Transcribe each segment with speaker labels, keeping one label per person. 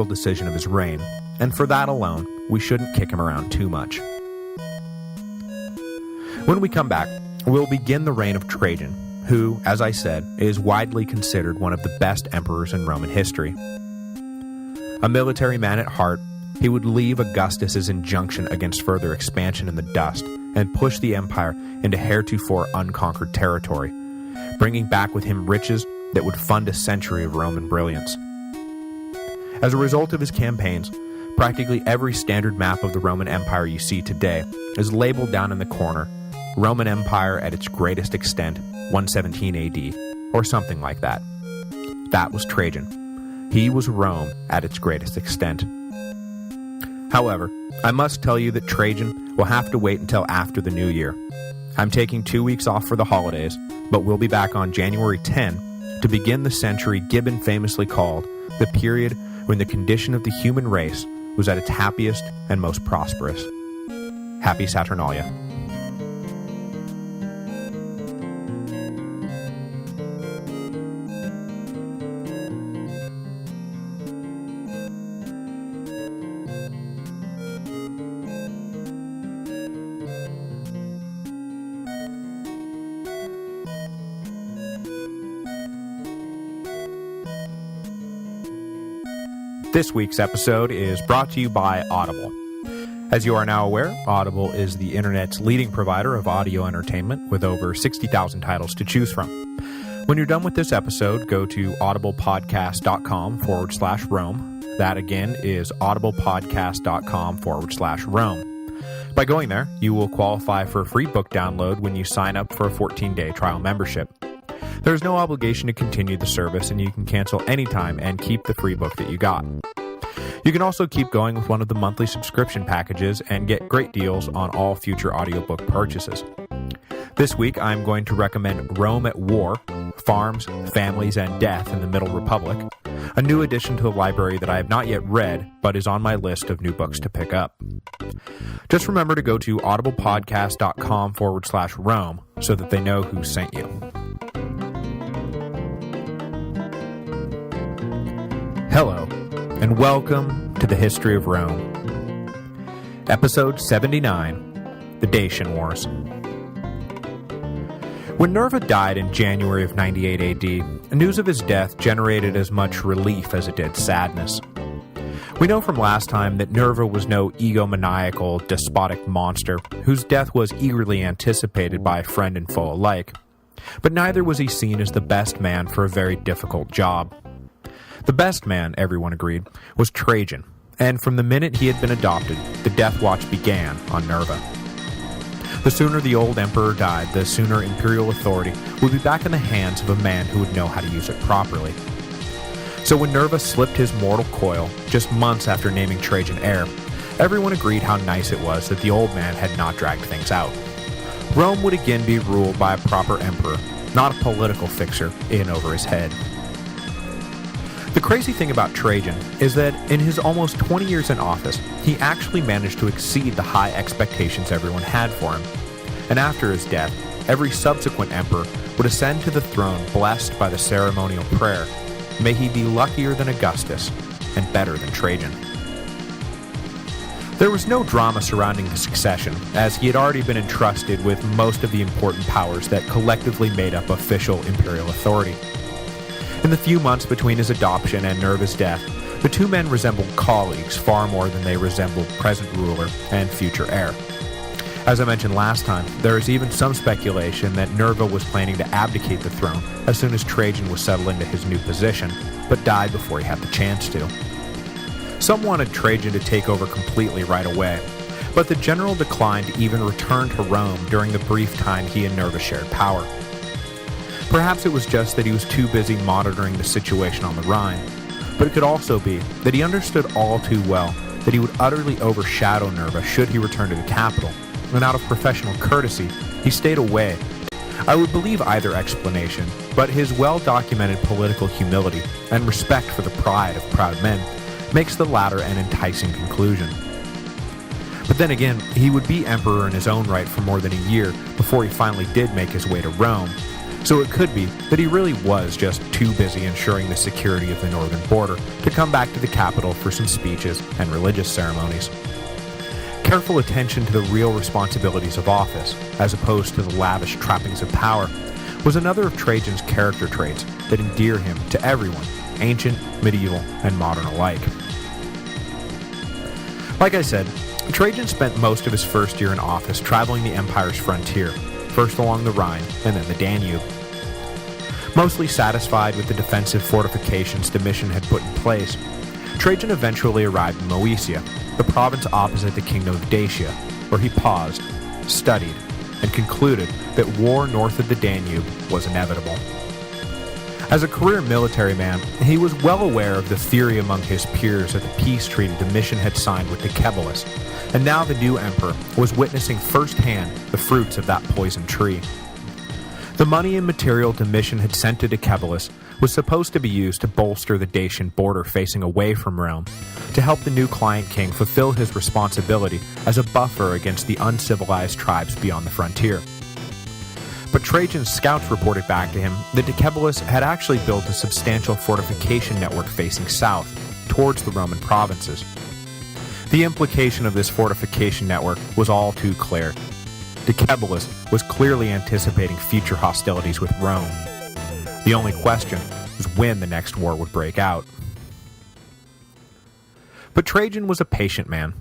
Speaker 1: decision of his reign, and for that alone, we shouldn't kick him around too much. When we come back, we'll begin the reign of Trajan, who, as I said, is widely considered one of the best emperors in Roman history. A military man at heart, he would leave Augustus's injunction against further expansion in the dust and push the empire into heretofore unconquered territory, bringing back with him riches that would fund a century of Roman brilliance. As a result of his campaigns, practically every standard map of the Roman Empire you see today is labeled down in the corner, Roman Empire at its greatest extent, 117 AD, or something like that. That was Trajan. He was Rome at its greatest extent. However, I must tell you that Trajan will have to wait until after the new year. I'm taking 2 weeks off for the holidays, but we'll be back on January 10 to begin the century Gibbon famously called the period when the condition of the human race was at its happiest and most prosperous. Happy Saturnalia. This week's episode is brought to you by Audible. As you are now aware, Audible is the internet's leading provider of audio entertainment with over 60,000 titles to choose from. When you're done with this episode, go to audiblepodcast.com/Rome. That again is audiblepodcast.com/Rome. By going there, you will qualify for a free book download when you sign up for a 14-day trial membership. There is no obligation to continue the service, and you can cancel anytime and keep the free book that you got. You can also keep going with one of the monthly subscription packages and get great deals on all future audiobook purchases. This week, I'm going to recommend Rome at War, Farms, Families, and Death in the Middle Republic, a new addition to the library that I have not yet read, but is on my list of new books to pick up. Just remember to go to audiblepodcast.com/Rome so that they know who sent you. Hello, and welcome to the History of Rome. Episode 79, The Dacian Wars. When Nerva died in January of 98 AD, news of his death generated as much relief as it did sadness. We know from last time that Nerva was no egomaniacal, despotic monster whose death was eagerly anticipated by friend and foe alike, but neither was he seen as the best man for a very difficult job. The best man, everyone agreed, was Trajan, and from the minute he had been adopted, the death watch began on Nerva. The sooner the old emperor died, the sooner imperial authority would be back in the hands of a man who would know how to use it properly. So when Nerva slipped his mortal coil, just months after naming Trajan heir, everyone agreed how nice it was that the old man had not dragged things out. Rome would again be ruled by a proper emperor, not a political fixer in over his head. The crazy thing about Trajan is that in his almost 20 years in office, he actually managed to exceed the high expectations everyone had for him. And after his death, every subsequent emperor would ascend to the throne blessed by the ceremonial prayer, "May he be luckier than Augustus and better than Trajan." There was no drama surrounding the succession, as he had already been entrusted with most of the important powers that collectively made up official imperial authority. In the few months between his adoption and Nerva's death, the two men resembled colleagues far more than they resembled present ruler and future heir. As I mentioned last time, there is even some speculation that Nerva was planning to abdicate the throne as soon as Trajan was settled into his new position, but died before he had the chance to. Some wanted Trajan to take over completely right away, but the general declined to even return to Rome during the brief time he and Nerva shared power. Perhaps it was just that he was too busy monitoring the situation on the Rhine, but it could also be that he understood all too well that he would utterly overshadow Nerva should he return to the capital, and out of professional courtesy, he stayed away. I would believe either explanation, but his well-documented political humility and respect for the pride of proud men makes the latter an enticing conclusion. But then again, he would be emperor in his own right for more than a year before he finally did make his way to Rome, So it could be that he really was just too busy ensuring the security of the northern border to come back to the capital for some speeches and religious ceremonies. Careful attention to the real responsibilities of office, as opposed to the lavish trappings of power, was another of Trajan's character traits that endear him to everyone, ancient, medieval, and modern alike. Like I said, Trajan spent most of his first year in office traveling the empire's frontier, first along the Rhine and then the Danube. Mostly satisfied with the defensive fortifications Domitian had put in place, Trajan eventually arrived in Moesia, the province opposite the kingdom of Dacia, where he paused, studied, and concluded that war north of the Danube was inevitable. As a career military man, he was well aware of the theory among his peers of the peace treaty Domitian had signed with Decebalus, and now the new emperor was witnessing firsthand the fruits of that poison tree. The money and material Domitian had sent to Decebalus was supposed to be used to bolster the Dacian border facing away from Rome, to help the new client king fulfill his responsibility as a buffer against the uncivilized tribes beyond the frontier. But Trajan's scouts reported back to him that Decebalus had actually built a substantial fortification network facing south, towards the Roman provinces. The implication of this fortification network was all too clear. Decebalus was clearly anticipating future hostilities with Rome. The only question was when the next war would break out. But Trajan was a patient man.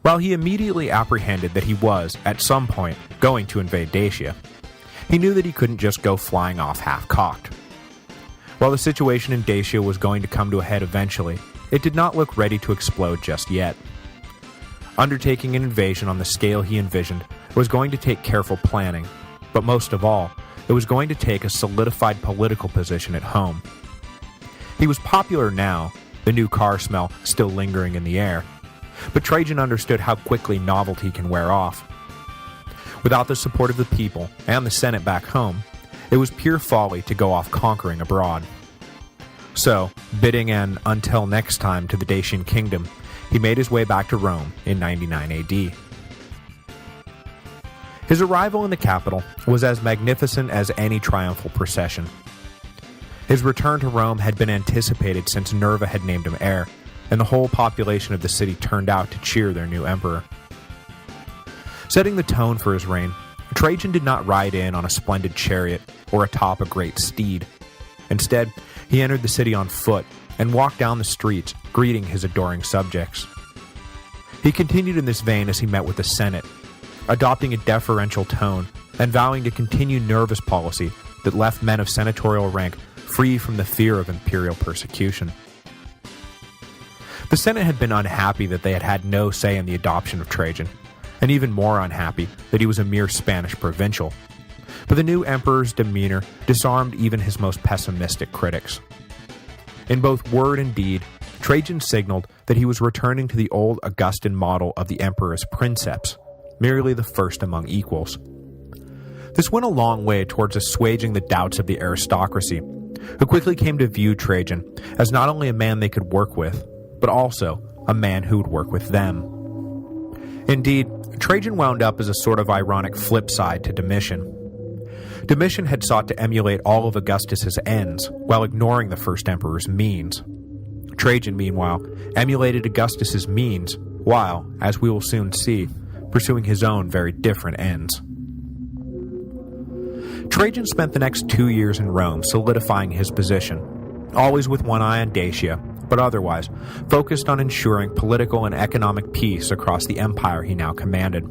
Speaker 1: While he immediately apprehended that he was, at some point, going to invade Dacia, he knew that he couldn't just go flying off half-cocked. While the situation in Dacia was going to come to a head eventually, it did not look ready to explode just yet. Undertaking an invasion on the scale he envisioned was going to take careful planning, but most of all, it was going to take a solidified political position at home. He was popular now, the new car smell still lingering in the air, but Trajan understood how quickly novelty can wear off. Without the support of the people and the Senate back home, it was pure folly to go off conquering abroad. So, bidding an until next time to the Dacian kingdom, he made his way back to Rome in 99 AD. His arrival in the capital was as magnificent as any triumphal procession. His return to Rome had been anticipated since Nerva had named him heir, and the whole population of the city turned out to cheer their new emperor. Setting the tone for his reign, Trajan did not ride in on a splendid chariot or atop a great steed. Instead, he entered the city on foot and walked down the streets, greeting his adoring subjects. He continued in this vein as he met with the Senate, adopting a deferential tone and vowing to continue Nerva's policy that left men of senatorial rank free from the fear of imperial persecution. The Senate had been unhappy that they had had no say in the adoption of Trajan, and even more unhappy that he was a mere Spanish provincial. But the new emperor's demeanor disarmed even his most pessimistic critics. In both word and deed, Trajan signaled that he was returning to the old Augustan model of the emperor's princeps, merely the first among equals. This went a long way towards assuaging the doubts of the aristocracy, who quickly came to view Trajan as not only a man they could work with, but also a man who would work with them. Indeed, Trajan wound up as a sort of ironic flip side to Domitian. Domitian had sought to emulate all of Augustus's ends, while ignoring the first emperor's means. Trajan, meanwhile, emulated Augustus's means, while, as we will soon see, pursuing his own very different ends. Trajan spent the next 2 years in Rome solidifying his position, always with one eye on Dacia, but otherwise focused on ensuring political and economic peace across the empire he now commanded.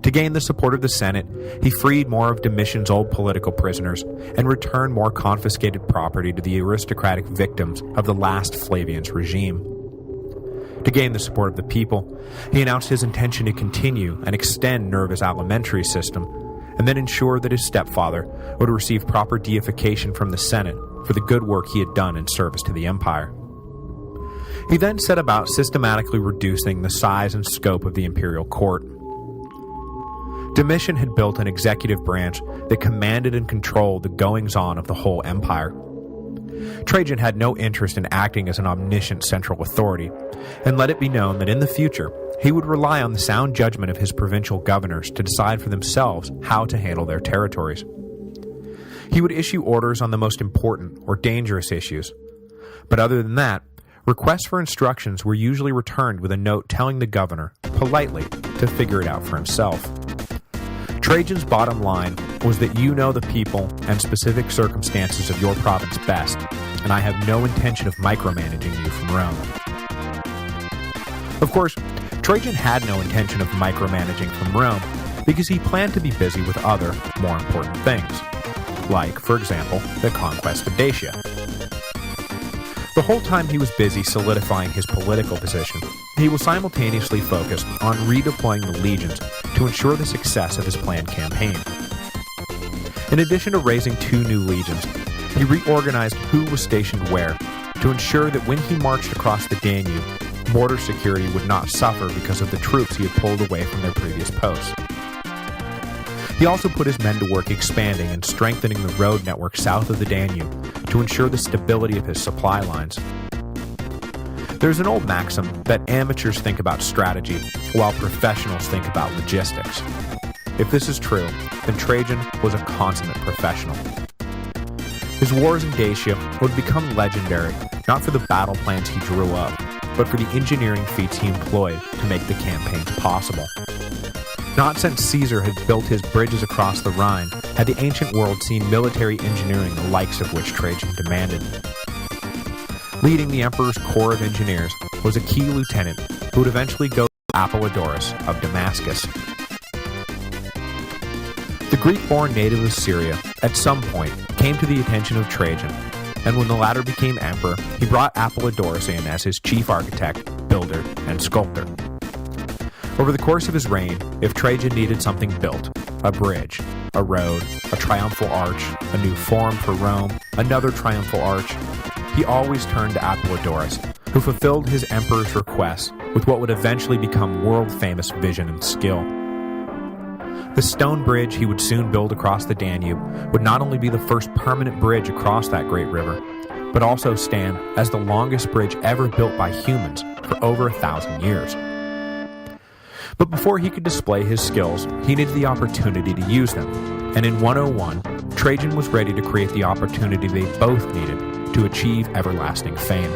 Speaker 1: To gain the support of the Senate, he freed more of Domitian's old political prisoners and returned more confiscated property to the aristocratic victims of the last Flavian's regime. To gain the support of the people, he announced his intention to continue and extend Nerva's alimentary system, and then ensure that his stepfather would receive proper deification from the Senate for the good work he had done in service to the empire. He then set about systematically reducing the size and scope of the imperial court. Domitian had built an executive branch that commanded and controlled the goings-on of the whole empire. Trajan had no interest in acting as an omniscient central authority, and let it be known that in the future, he would rely on the sound judgment of his provincial governors to decide for themselves how to handle their territories. He would issue orders on the most important or dangerous issues. But other than that, requests for instructions were usually returned with a note telling the governor, politely, to figure it out for himself. Trajan's bottom line was that you know the people and specific circumstances of your province best, and I have no intention of micromanaging you from Rome. Of course, Trajan had no intention of micromanaging from Rome because he planned to be busy with other, more important things, like, for example, the conquest of Dacia. The whole time he was busy solidifying his political position, he was simultaneously focused on redeploying the legions to ensure the success of his planned campaign. In addition to raising 2 new legions, he reorganized who was stationed where to ensure that when he marched across the Danube, border security would not suffer because of the troops he had pulled away from their previous posts. He also put his men to work expanding and strengthening the road network south of the Danube to ensure the stability of his supply lines. There's an old maxim that amateurs think about strategy while professionals think about logistics. If this is true, then Trajan was a consummate professional. His wars in Dacia would become legendary not for the battle plans he drew up, but for the engineering feats he employed to make the campaigns possible. Not since Caesar had built his bridges across the Rhine had the ancient world seen military engineering the likes of which Trajan demanded. Leading the emperor's corps of engineers was a key lieutenant who would eventually go to Apollodorus of Damascus. The Greek-born native of Syria, at some point, came to the attention of Trajan, and when the latter became emperor, he brought Apollodorus in as his chief architect, builder, and sculptor. Over the course of his reign, if Trajan needed something built, a bridge, a road, a triumphal arch, a new forum for Rome, another triumphal arch, he always turned to Apollodorus, who fulfilled his emperor's requests with what would eventually become world-famous vision and skill. The stone bridge he would soon build across the Danube would not only be the first permanent bridge across that great river, but also stand as the longest bridge ever built by humans for over 1,000 years. But before he could display his skills, he needed the opportunity to use them, and in 101, Trajan was ready to create the opportunity they both needed to achieve everlasting fame.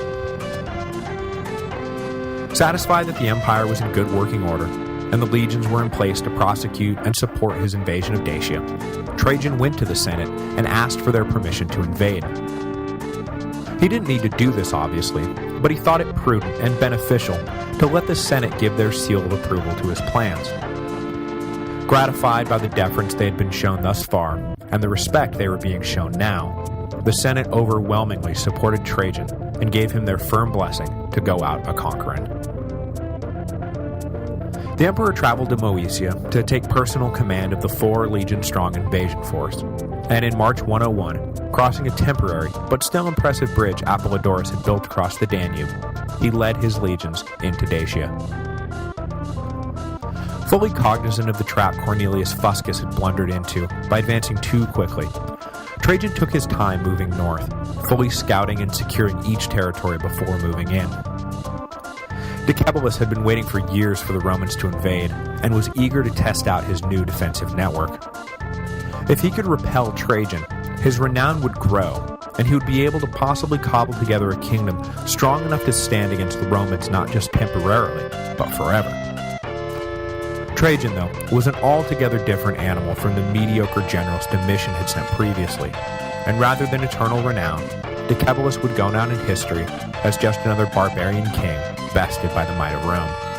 Speaker 1: Satisfied that the empire was in good working order, and the legions were in place to prosecute and support his invasion of Dacia, Trajan went to the Senate and asked for their permission to invade. He didn't need to do this, obviously, but he thought it prudent and beneficial to let the Senate give their seal of approval to his plans. Gratified by the deference they had been shown thus far, and the respect they were being shown now, the Senate overwhelmingly supported Trajan and gave him their firm blessing to go out a-conquering. The emperor traveled to Moesia to take personal command of the 4-legion-strong invasion force, and in March 101, crossing a temporary but still impressive bridge Apollodorus had built across the Danube, he led his legions into Dacia. Fully cognizant of the trap Cornelius Fuscus had blundered into by advancing too quickly, Trajan took his time moving north, fully scouting and securing each territory before moving in. Decebalus had been waiting for years for the Romans to invade, and was eager to test out his new defensive network. If he could repel Trajan, his renown would grow, and he would be able to possibly cobble together a kingdom strong enough to stand against the Romans not just temporarily, but forever. Trajan, though, was an altogether different animal from the mediocre generals Domitian had sent previously, and rather than eternal renown, Decebalus would go down in history as just another barbarian king bested by the might of Rome.